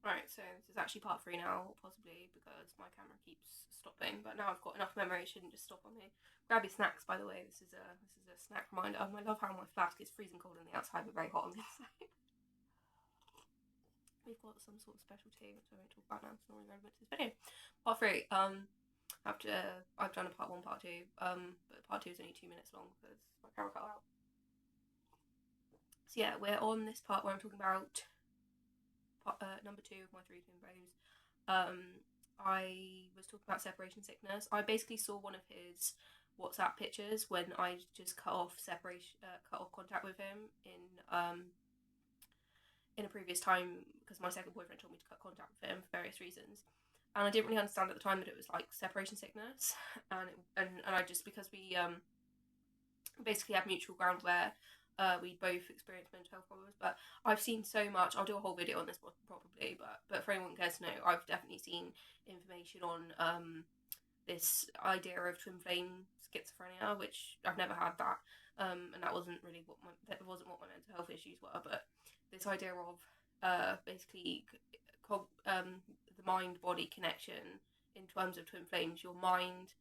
Alright, so this is actually part 3 now, possibly, because my camera keeps stopping, but now I've got enough memory, it shouldn't just stop on me. Grab your snacks, by the way, this is a snack reminder. I love how my flask is freezing cold on the outside but very hot on the inside. We've got some sort of special tea, which I won't talk about now, it's not really relevant to this video. Part 3, I've done a part 1, part 2, but part 2 is only 2 minutes long because my camera cut out. So yeah, we're on this part where I'm talking about number 2 of my 3 twin flames. I was talking about separation sickness. I basically saw one of his WhatsApp pictures when I just cut off contact with him in a previous time, because my second boyfriend told me to cut contact with him for various reasons, and I didn't really understand at the time that it was like separation sickness, and I just, because we basically had mutual ground where we both experienced mental health problems. But I've seen so much. I'll do a whole video on this probably, but for anyone who cares to know, I've definitely seen information on this idea of twin flame schizophrenia, which I've never had that, and that wasn't what my mental health issues were. But this idea of basically the mind-body connection in terms of twin flames, your mind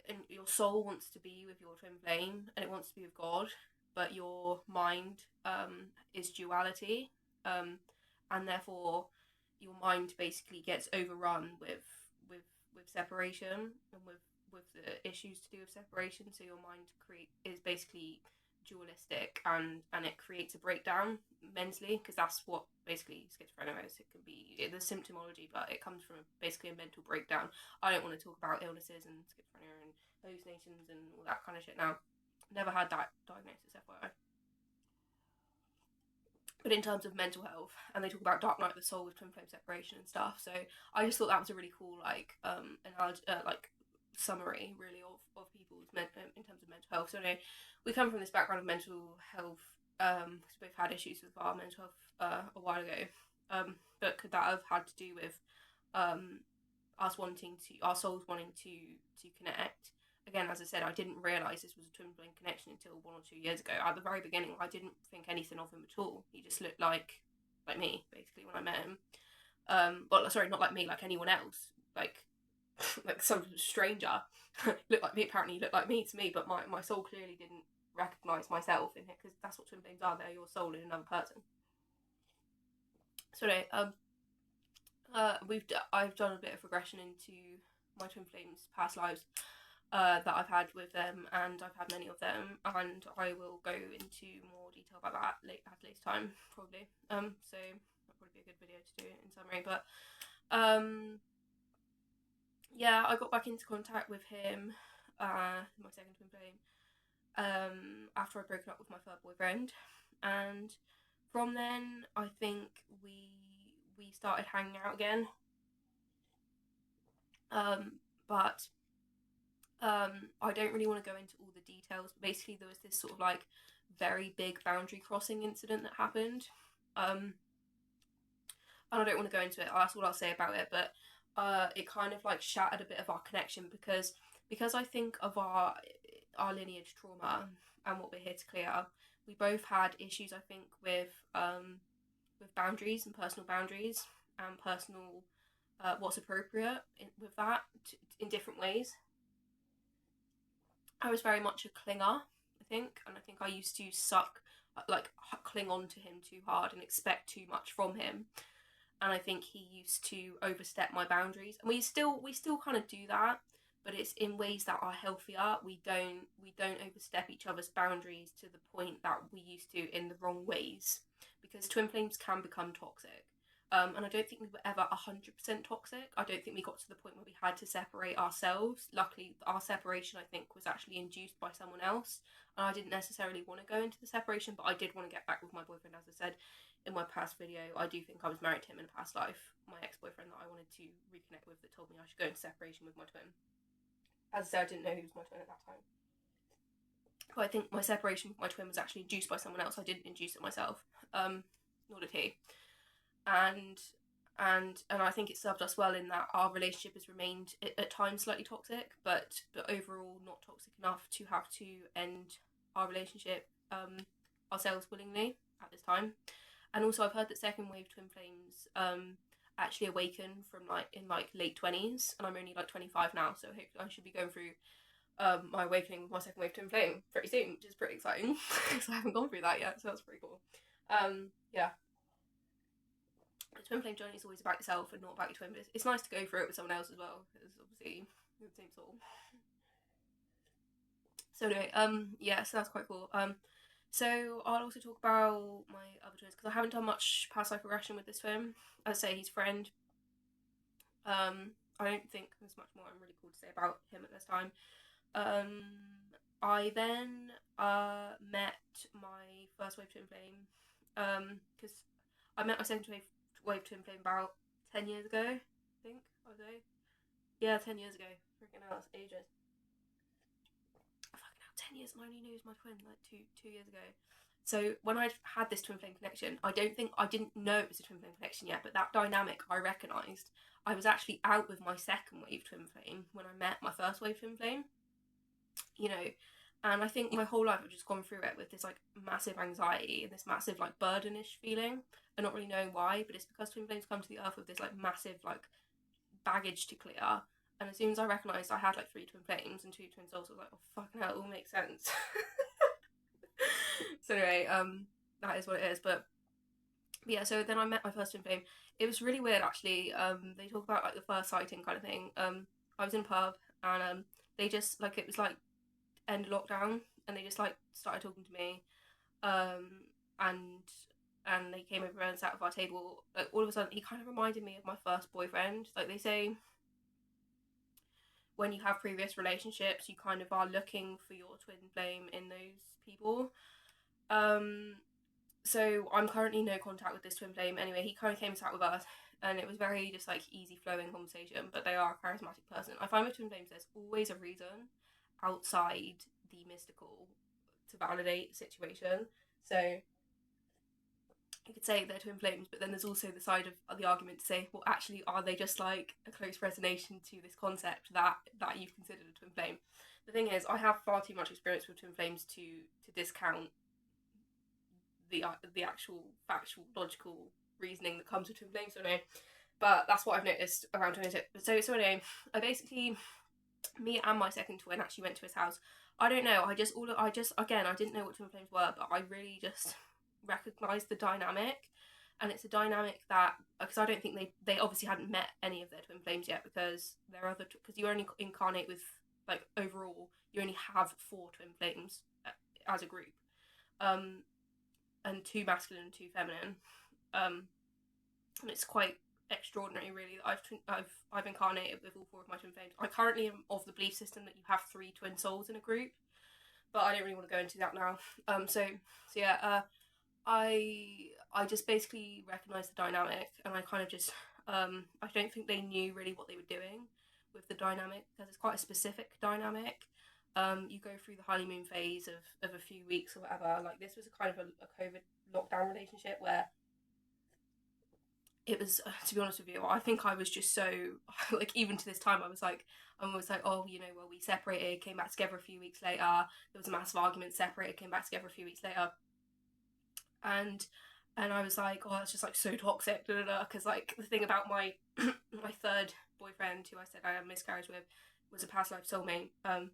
and your soul wants to be with your twin flame and it wants to be with God, but your mind is duality, and therefore your mind basically gets overrun with separation and with the issues to do with separation. So your mind is basically dualistic, and it creates a breakdown mentally, because that's what basically schizophrenia is. It can be the symptomology, but it comes from basically a mental breakdown. I don't want to talk about illnesses and schizophrenia and hallucinations and all that kind of shit now. Never had that diagnosis, FYI. But in terms of mental health, and they talk about Dark Night of the Soul with twin flame separation and stuff, so I just thought that was a really cool summary really of people's in terms of mental health. So anyway, we come from this background of mental health, because we both had issues with our mental health a while ago, but could that have had to do with our souls wanting to connect? Again, as I said, I didn't realise this was a twin flame connection until 1 or 2 years ago. At the very beginning, I didn't think anything of him at all. He just looked like me, basically, when I met him. Well, sorry, not like me, like anyone else. Like some stranger. Looked like me, apparently he looked like me to me, but my soul clearly didn't recognise myself in it, because that's what twin flames are. They're your soul in another person. So anyway, I've done a bit of regression into my twin flames' past lives that I've had with them, and I've had many of them, and I will go into more detail about that at a later time, probably. So that'll probably be a good video to do in summary. But yeah, I got back into contact with him, my second twin flame, after I'd broken up with my third boyfriend, and from then I think we started hanging out again. But I don't really want to go into all the details. Basically, there was this sort of like very big boundary crossing incident that happened, and I don't want to go into it. That's all I'll say about it. But it kind of like shattered a bit of our connection, because I think of our lineage trauma and what we're here to clear. We both had issues, I think, with boundaries and personal boundaries and personal what's appropriate with that in different ways. I was very much a clinger, I think, and I think I used to cling on to him too hard and expect too much from him. And I think he used to overstep my boundaries, and we still kind of do that, but it's in ways that are healthier. We don't overstep each other's boundaries to the point that we used to in the wrong ways, because twin flames can become toxic. And I don't think we were ever 100% toxic. I don't think we got to the point where we had to separate ourselves. Luckily, our separation, I think, was actually induced by someone else. And I didn't necessarily want to go into the separation, but I did want to get back with my boyfriend. As I said in my past video, I do think I was married to him in a past life. My ex-boyfriend that I wanted to reconnect with, that told me I should go into separation with my twin. As I said, I didn't know he was my twin at that time. But I think my separation with my twin was actually induced by someone else. I didn't induce it myself. Nor did he. And I think it served us well in that our relationship has remained at times slightly toxic, but overall not toxic enough to have to end our relationship ourselves willingly at this time. And also I've heard that second wave twin flames actually awaken from like in like late 20s, and I'm only like 25 now, so I hope I should be going through my awakening with my second wave twin flame pretty soon, which is pretty exciting because I haven't gone through that yet, so that's pretty cool. Yeah, the twin flame journey is always about yourself and not about your twin, but it's nice to go through it with someone else as well, because obviously you're the same soul. So anyway, yeah, so that's quite cool. So I'll also talk about my other twins because I haven't done much past life regression with this twin. As I say, he's a friend. I don't think there's much more I'm really cool to say about him at this time. I then met my first wave twin flame because I met my second wave twin flame about 10 years ago, I think. I don't know. Yeah, 10 years ago. Freaking hell, that's ages. Fucking hell, 10 years and I only knew he was my twin like two years ago. So when I had this twin flame connection, I didn't know it was a twin flame connection yet, but that dynamic I recognised. I was actually out with my second wave twin flame when I met my first wave twin flame. You know, and I think my whole life I've just gone through it with this like massive anxiety and this massive like burdenish feeling, and not really knowing why, but it's because twin flames come to the earth with this like massive like baggage to clear. And as soon as I recognised I had like 3 twin flames and 2 twin souls, I was like, oh fucking hell, it all makes sense. So anyway, that is what it is. But yeah, so then I met my first twin flame. It was really weird actually. They talk about like the first sighting kind of thing. I was in a pub and they just like, it was like end of lockdown, and they just like started talking to me, and they came over and sat at our table. Like all of a sudden, he kind of reminded me of my first boyfriend. Like they say, when you have previous relationships, you kind of are looking for your twin flame in those people. So I'm currently no contact with this twin flame. Anyway, he kind of came and sat with us, and it was very just like easy flowing conversation. But they are a charismatic person. I find with twin flames, there's always a reason outside the mystical to validate the situation. So you could say they're twin flames, but then there's also the side of the argument to say, well, actually, are they just like a close resonation to this concept that you've considered a twin flame? The thing is, I have far too much experience with twin flames to discount the actual factual logical reasoning that comes with twin flames. So anyway, but that's what I've noticed around 22. So anyway, I basically, me and my second twin actually went to his house. I don't know. I didn't know what twin flames were, but I really just recognised the dynamic, and it's a dynamic that, because I don't think they obviously hadn't met any of their twin flames yet, because because you only incarnate with like overall you only have 4 twin flames as a group, and 2 masculine and 2 feminine, and it's quite extraordinary really that I've incarnated with all 4 of my twin flames. I currently am of the belief system that you have 3 twin souls in a group, but I don't really want to go into that now. So yeah, I just basically recognised the dynamic, and I kind of just I don't think they knew really what they were doing with the dynamic, because it's quite a specific dynamic. You go through the honeymoon phase of a few weeks or whatever. Like this was a kind of a COVID lockdown relationship where it was, to be honest with you, I think I was just so like, even to this time I'm always like, oh, you know, well, we separated, came back together a few weeks later, there was a massive argument, separated, came back together a few weeks later, and I was like, oh, that's just like so toxic, because like the thing about my my third boyfriend, who I said I had a miscarriage with, was a past life soulmate. I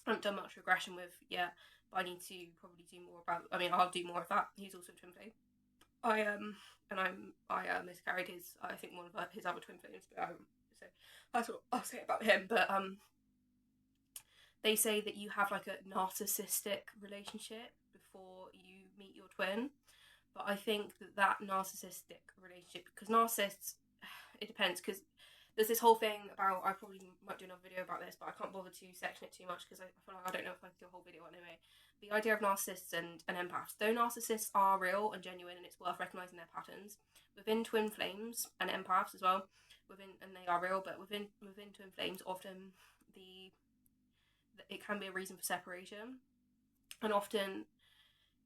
haven't done much regression with yet, but I need to probably do more about. I mean, I'll do more of that. He's also a twin flame. I miscarried his, I think, one of his other twin flames. So that's what I'll say about him. But they say that you have like a narcissistic relationship before you meet your twin. But I think that narcissistic relationship, because narcissists, it depends, because there's this whole thing about, I probably might do another video about this, but I can't bother to section it too much because I feel like I don't know if I can do a whole video on it anyway. The idea of narcissists and empaths. Though narcissists are real and genuine and it's worth recognising their patterns, within twin flames and empaths as well, and they are real, but within twin flames, often it can be a reason for separation. And often,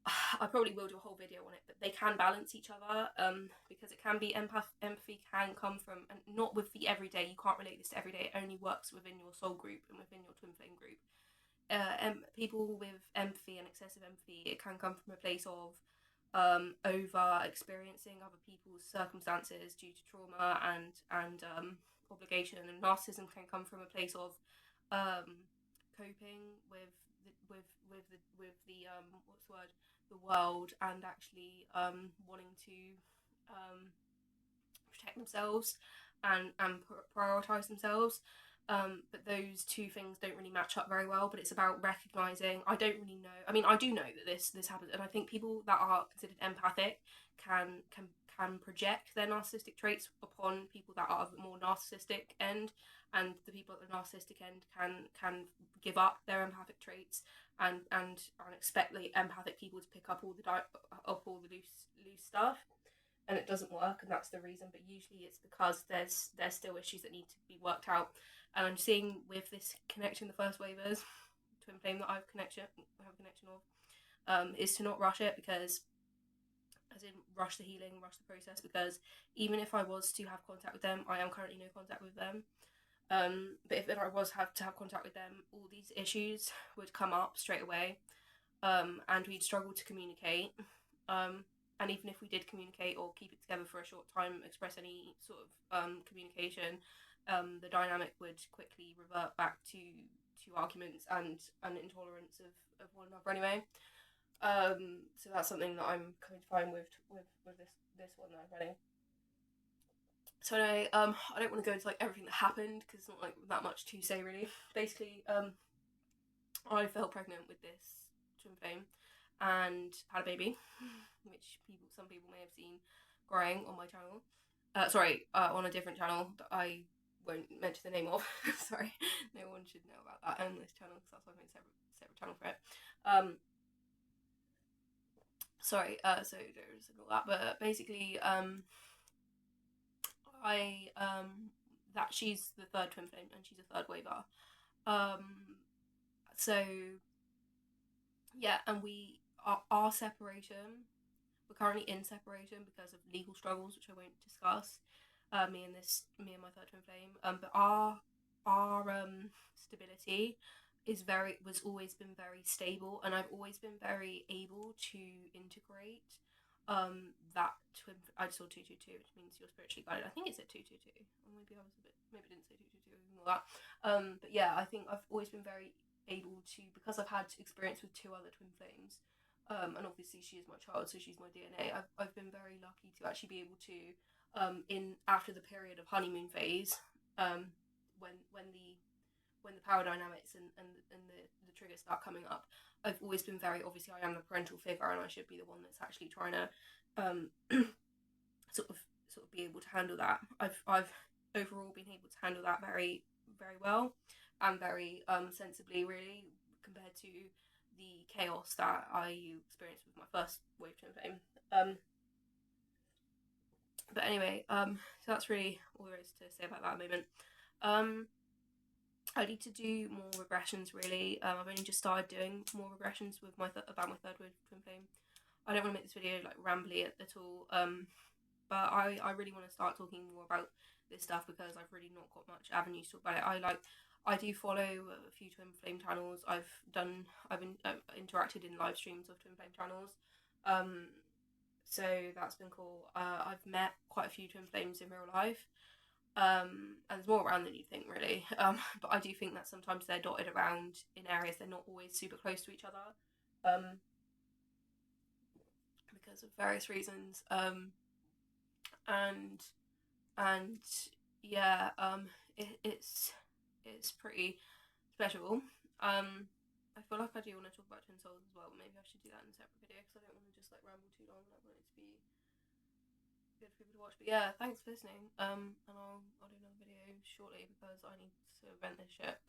I probably will do a whole video on it, but they can balance each other, because it can be empathy can come from, and not with the everyday, you can't relate this to everyday, it only works within your soul group and within your twin flame group. People with empathy and excessive empathy, it can come from a place of over experiencing other people's circumstances due to trauma and obligation, and narcissism can come from a place of coping with the what's the word, the world, and actually wanting to protect themselves and prioritize themselves. But those two things don't really match up very well. But it's about recognizing. I don't really know. I mean, I do know that this happens, and I think people that are considered empathic can project their narcissistic traits upon people that are more narcissistic end, and the people at the narcissistic end can give up their empathic traits and expect the empathic people to pick up all the loose stuff, and it doesn't work, and that's the reason. But usually it's because there's still issues that need to be worked out, and I'm seeing with this connection, the first waivers twin flame that I have a connection of, is to not rush it, because as in rush the healing, rush the process, because even if I was to have contact with them, I am currently no contact with them. But if I was to have contact with them, all these issues would come up straight away, and we'd struggle to communicate. And even if we did communicate or keep it together for a short time, express any sort of communication, the dynamic would quickly revert back to arguments and intolerance of one another anyway. So that's something that I'm coming to find with this one that I'm running. So anyway, I don't want to go into like everything that happened, because it's not like that much to say really. Basically, I fell pregnant with this twin flame and had a baby, which some people may have seen growing on my channel. On a different channel that I won't mention the name of. Sorry, no one should know about that on this channel, because that's why I made a separate channel for it. So there's all that, but basically, that she's the third twin flame and she's a third waiver. So yeah, and our separation, we're currently in separation because of legal struggles, which I won't discuss. Me and my third twin flame. But our stability was always been very stable, and I've always been very able to integrate that twin. I saw 222, which means you're spiritually guided. I think it said 222, or maybe I was maybe it didn't say 222, ignore that. But yeah, I think I've always been very able to, because I've had experience with two other twin flames, and obviously she is my child, so she's my DNA. I've been very lucky to actually be able to, after the period of honeymoon phase, when the power dynamics and the triggers start coming up, I've always been very, obviously I am the parental figure, and I should be the one that's actually trying to sort of be able to handle that. I've overall been able to handle that very, very well, and very sensibly, really, compared to the chaos that I experienced with my first wave twin flame. But anyway, so that's really all there is to say about that at the moment. I need to do more regressions, really. I've only just started doing more regressions with about my third wave twin flame. I don't want to make this video like rambly at all, but I really want to start talking more about this stuff, because I've really not got much avenues to talk about it. I do follow a few twin flame channels. I've interacted in live streams of twin flame channels, so that's been cool. I've met quite a few twin flames in real life, and there's more around than you think, really. But I do think that sometimes they're dotted around in areas they're not always super close to each other, because of various reasons. And yeah, it's pretty special. I feel like I do want to talk about twin souls as well, but maybe I should do that in a separate video, because I don't want to just like ramble too long. I want it to be good for people to watch. But yeah, thanks for listening. And I'll do another video shortly, because I need to vent this shit.